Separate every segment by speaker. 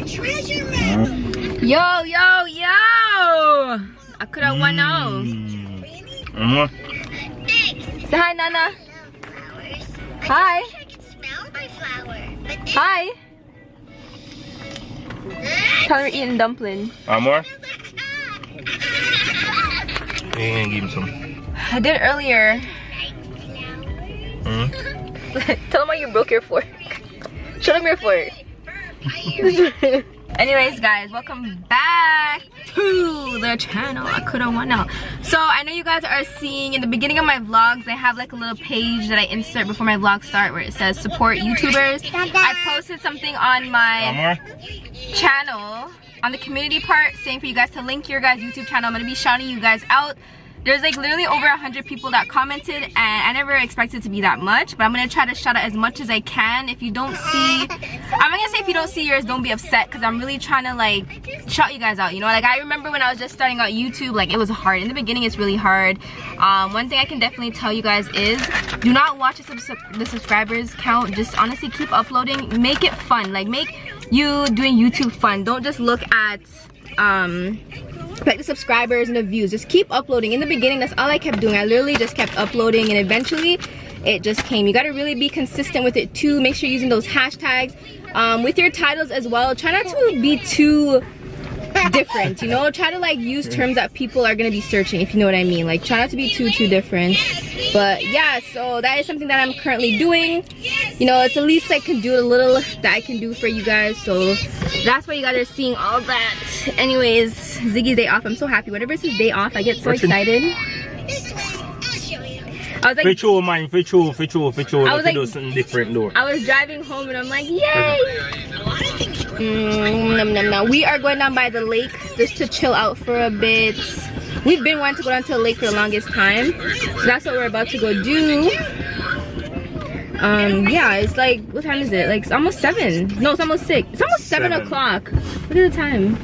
Speaker 1: treasure map.
Speaker 2: Yo, yo, yo! I could have won out. Say hi, Nana. Hi.
Speaker 1: I can smell my flower. But
Speaker 2: Hi. Tell her we're eating dumpling.
Speaker 3: More? Yeah, give him some.
Speaker 2: I did earlier. Tell them why you broke your fork. Show them your fork. Anyways, guys, welcome back to the channel. I could have won out. So I know you guys are seeing in the beginning of my vlogs, I have like a little page that I insert before my vlogs start where it says support YouTubers. I posted something on my channel on the community part saying for you guys to link your guys' YouTube channel. I'm gonna be shouting you guys out. There's like literally over 100 people that commented, and I never expected it to be that much, but I'm gonna try to shout out as much as I can. If you don't see, I'm gonna say if you don't see yours, don't be upset, because I'm really trying to like shout you guys out, you know. Like I remember when I was just starting out YouTube, like it was hard in the beginning. It's really hard. One thing I can definitely tell you guys is do not watch the subscribers count. Just honestly keep uploading. Make it fun. Like make you doing YouTube fun. Don't just look at like the subscribers and the views. Just keep uploading. In the beginning, that's all I kept doing. I literally just kept uploading, and eventually it just came. You got to really be consistent with it too. Make sure you're using those hashtags with your titles as well. Try not to be too different, you know. Try to like use terms that people are going to be searching, if you know what I mean. Like try not to be too different. But yeah, so that is something that I'm currently doing. You know, it's at least I can do a little that I can do for you guys. So that's why you guys are seeing all that. Anyways, Ziggy's day off. I'm so happy. Whenever it's his day off, I get so excited. I was like, I was like,
Speaker 3: do something different though.
Speaker 2: I was driving home and I'm like, yay! We are going down by the lake just to chill out for a bit. We've been wanting to go down to the lake for the longest time, so that's what we're about to go do. Yeah, it's like, what time is it? Like it's almost 7. No, it's almost 6. It's almost 7 o'clock. Look at the time.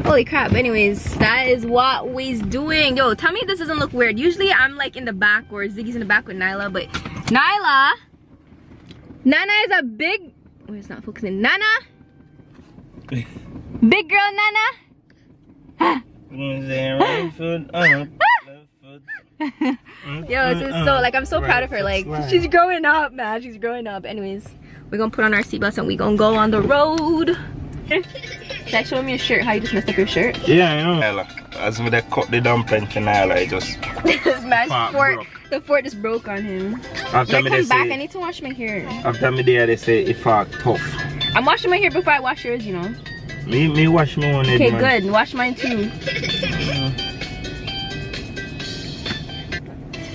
Speaker 2: Holy crap. Anyways, that is what we's doing. Yo, tell me if this doesn't look weird. Usually I'm like in the back, or Ziggy's in the back with Nyla, but Nyla, Nana is a big, wait, it's not focusing. Nana, big girl Nana. Yo, this is so, like, I'm so proud of her. Like, she's growing up, man. She's growing up. Anyways, we're gonna put on our seatbelts and we're gonna go on the road. Like, show me your shirt. How you just messed up your shirt?
Speaker 3: Yeah, I know. As we cut the dumpling for Nyla, I just
Speaker 2: this man's fork, the fork just broke on him.
Speaker 3: After
Speaker 2: me, come back. I need to wash my hair.
Speaker 3: After me there, they say it fork tough. I'm
Speaker 2: washing my hair before I wash yours, you know.
Speaker 3: Me wash my own head.
Speaker 2: Okay, good. Wash mine too.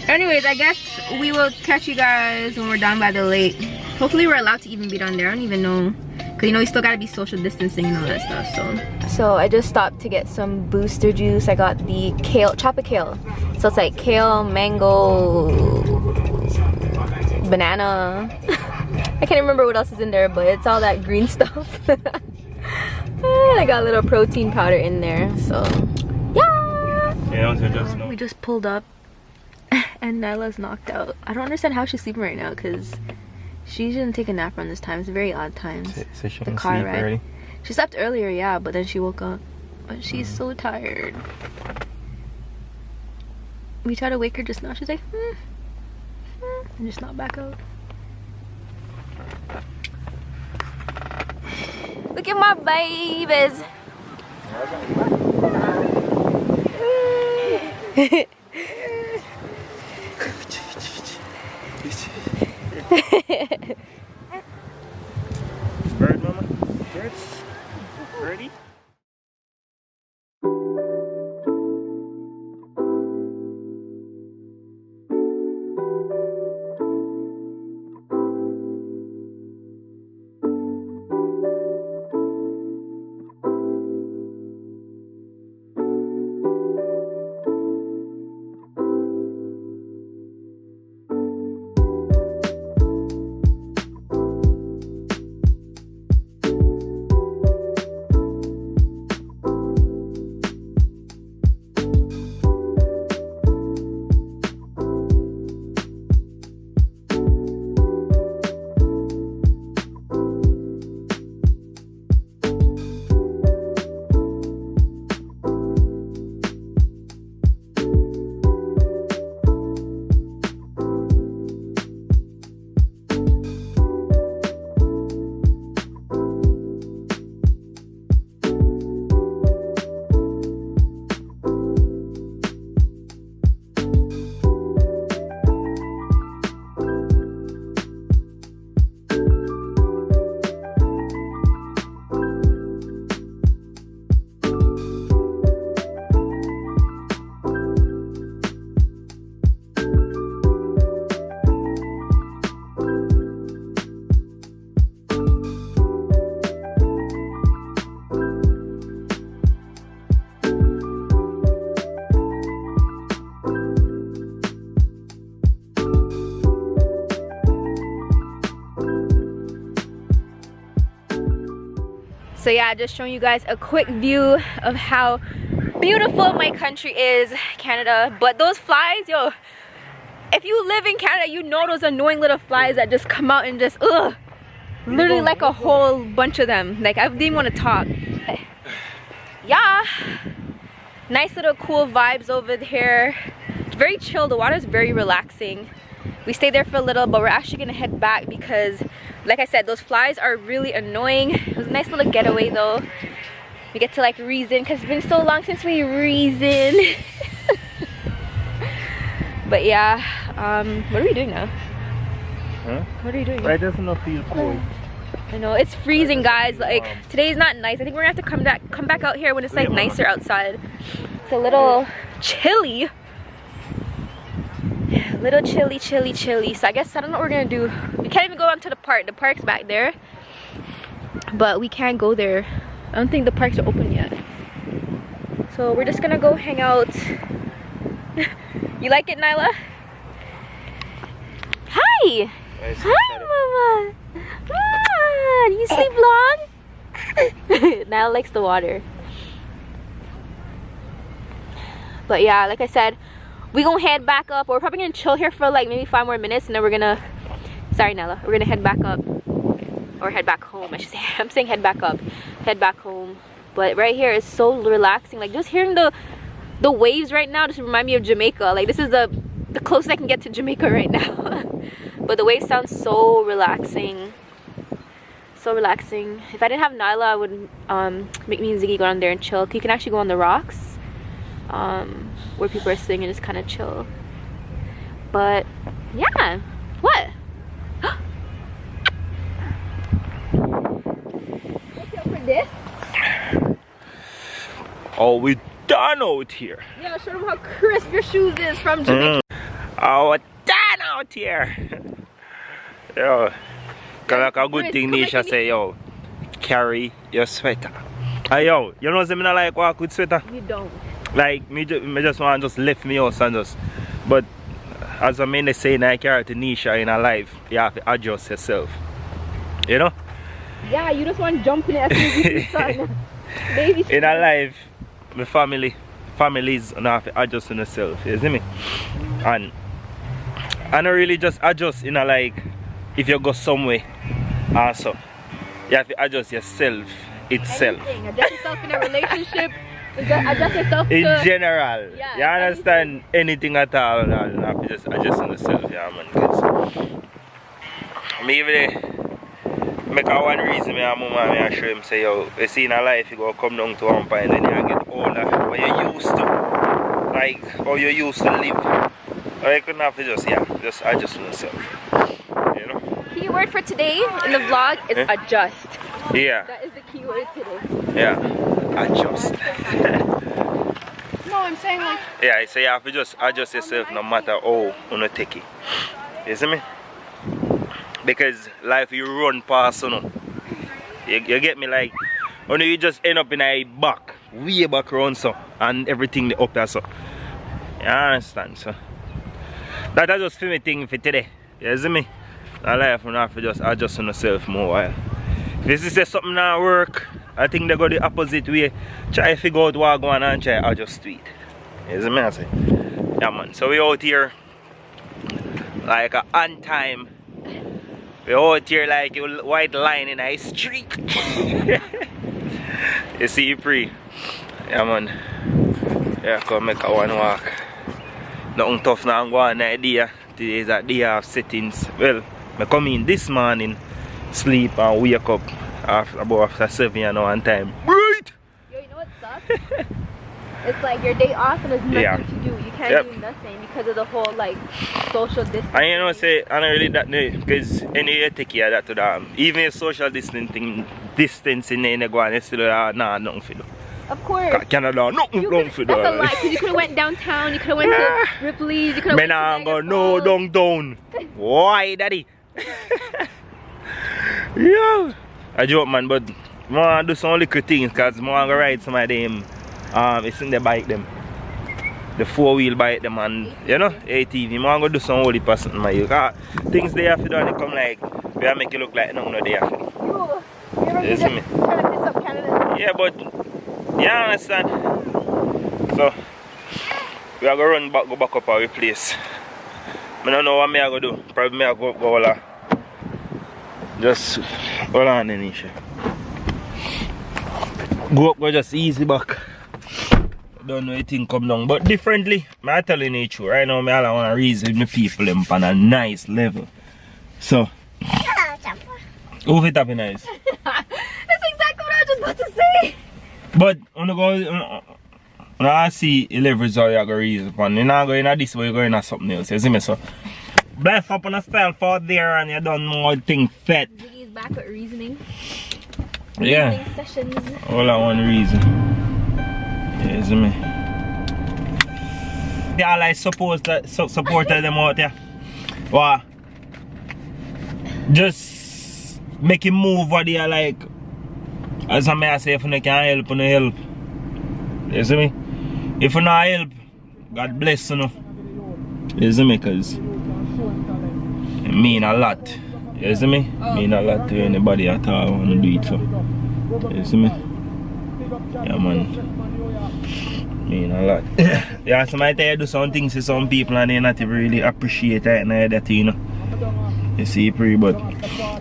Speaker 2: Anyways, I guess we will catch you guys when we're down by the lake. Hopefully we're allowed to even be down there. I don't even know. Cause you know we still gotta be social distancing and all that stuff. So I just stopped to get some booster juice. I got the kale, chocolate kale. So it's like kale, mango, banana. I can't remember what else is in there, but it's all that green stuff. I got a little protein powder in there. So yeah. We just pulled up and Nyla's knocked out. I don't understand how she's sleeping right now, because she didn't take a nap around this time. It's very odd times.
Speaker 3: So she
Speaker 2: the
Speaker 3: sleep
Speaker 2: car ride.
Speaker 3: Already?
Speaker 2: She slept earlier, yeah, but then she woke up. But she's so tired. We tried to wake her just now. She's like, and just knocked back out. Look at my babies.
Speaker 3: Bird, mama? Bird? Birdie?
Speaker 2: So yeah, just showing you guys a quick view of how beautiful my country is, Canada. But those flies, yo, if you live in Canada, you know those annoying little flies that just come out and just literally like a whole bunch of them. Like I didn't even want to talk. Yeah, nice little cool vibes over here. It's very chill. The water is very relaxing. We stayed there for a little, but we're actually gonna head back because, like I said, those flies are really annoying. It was a nice little getaway though. We get to like reason because it's been so long since we reason. But yeah, what are we doing now?
Speaker 3: Huh?
Speaker 2: What are you doing?
Speaker 3: Right, doesn't not feel cold.
Speaker 2: I know it's freezing, guys. Like today's not nice. I think we're gonna have to come back out here when it's like nicer outside. It's a little chilly. Little chilly. So I guess I don't know what we're gonna do. We can't even go onto the park. The park's back there, but we can't go there. I don't think the parks are open yet. So we're just gonna go hang out. You like it, Nyla? Hi! Hi, Mama! Ah, do you sleep long? Nyla likes the water. But yeah, like I said, we gonna head back up. We're probably gonna chill here for like maybe 5 more minutes and then we're gonna, sorry Nyla, we're gonna head back up. Or head back home, I should say. I'm saying head back up. Head back home. But right here is so relaxing. Like just hearing the waves right now just remind me of Jamaica. Like this is the closest I can get to Jamaica right now. But the waves sound so relaxing. So relaxing. If I didn't have Nyla, I would make me and Ziggy go down there and chill. You can actually go on the rocks. Where people are sitting and just kind of chill. But yeah. What? For this?
Speaker 3: Oh, we done out here.
Speaker 2: Yeah, show them how crisp your shoes is from Jamaica.
Speaker 3: Oh, we done out here. Yo, cause like a good thing Nisha say, yo, carry your sweater. Hey yo, you know what I mean? I like walk with sweater.
Speaker 2: You don't.
Speaker 3: Like me just want to just lift me out and just, but as I mean they say in I carry to Nisha in her life, you have to adjust yourself. You know?
Speaker 2: Yeah, you just want to jump in it as soon as you see sun. Baby.
Speaker 3: In her life, my families and have to adjust on themselves, you see me? And I don't really just adjust in a like if you go somewhere also. You have to adjust yourself itself.
Speaker 2: Anything. Adjust yourself in a relationship. Adjust yourself
Speaker 3: in
Speaker 2: to,
Speaker 3: general.
Speaker 2: Yeah,
Speaker 3: you understand anything at all, you have to just adjust on yourself, yeah man. Cause me even make a one reason me and mama me and show him say yo, you see in a life you go come down to one point and then you get older what you used to. Like how you used to live. Or you couldn't have to just adjust on yourself. You know?
Speaker 2: Key word for today in the vlog is adjust.
Speaker 3: Yeah.
Speaker 2: That is the key word today.
Speaker 3: Yeah. Adjust.
Speaker 2: No, I'm saying like,
Speaker 3: yeah, so you have to just adjust yourself no matter how you take it. You see me? Because life you run past, you know. You get me, like only you just end up in a back, way back around so and everything up there so. You understand so? That's just for me thing for today. You see me? That life you have to just adjust on yourself more while. If this is something not work, I think they go the opposite way. Try to figure out what going on and try to adjust to it. You see me I say? Yeah man, so we out here like on time. We out here like a white line in a street. You see you pre. Yeah man. Yeah, come make a one walk. Nothing tough now, I'm going on idea. Today is a day of settings. Well, I come in this morning, sleep and wake up after 7 you know, on time. Right!
Speaker 2: Yo, you know what sucks? It's like your day off and there's nothing to do. You can't do nothing because of the whole like social distance.
Speaker 3: I you know say I don't really that because any you take care of that to them. Even social distancing in go on, you still nah nothing for do.
Speaker 2: Of course.
Speaker 3: Canada, nothing wrong for
Speaker 2: that.
Speaker 3: that.
Speaker 2: That's a lie, because you could have went downtown, you could have went to Ripley's, you could have went to
Speaker 3: go no downtown. Why, daddy? Yeah. I joke, man, but I want to do some little things because I want to ride some of them. It's in the bike them. The 4-wheel bike them and, you know, ATV. I want to do some holy person, my you. Things they have to do and they come like, they make you look like no they have to do.
Speaker 2: You ever just turn this up camera?
Speaker 3: Yeah, but you understand. So we are gonna run back, go back up our place. I don't know what I go do. Probably I go all just hold on, Nisha. Go up, go just easy back. Don't know anything come down, but differently. I'm telling you true. Right now, I want to reason my people them on a nice level. So, who it up nice?
Speaker 2: That's exactly what I was just about to say.
Speaker 3: But when I see levels how you're going to reason upon, you're not going to this way, you're going to something else. You see me? So, bless up on a style for there and you don't know how things fit.
Speaker 2: He's back with reasoning.
Speaker 3: Yeah.
Speaker 2: Reasoning sessions.
Speaker 3: All I want reason. Yeah, you see me? They all like supported them out there. Wow. Just make him move what they are like. As I may say, if you can help, you help. You see me? If you not help, God bless you. You see me? Because it mean a lot. You see me? It mean a lot to anybody at all want to do it for. You see me? Yeah, man. Mean a lot. Yeah, sometimes I do some things to some people and they not even really appreciate it and that, you know. You see, pretty, but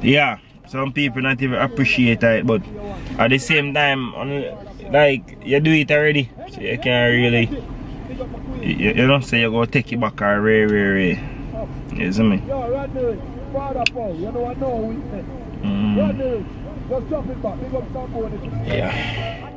Speaker 3: yeah, some people not even appreciate it, but at the same time, like, you do it already, so you can't really, you know, say you go take it back or rare. You see me? Yeah.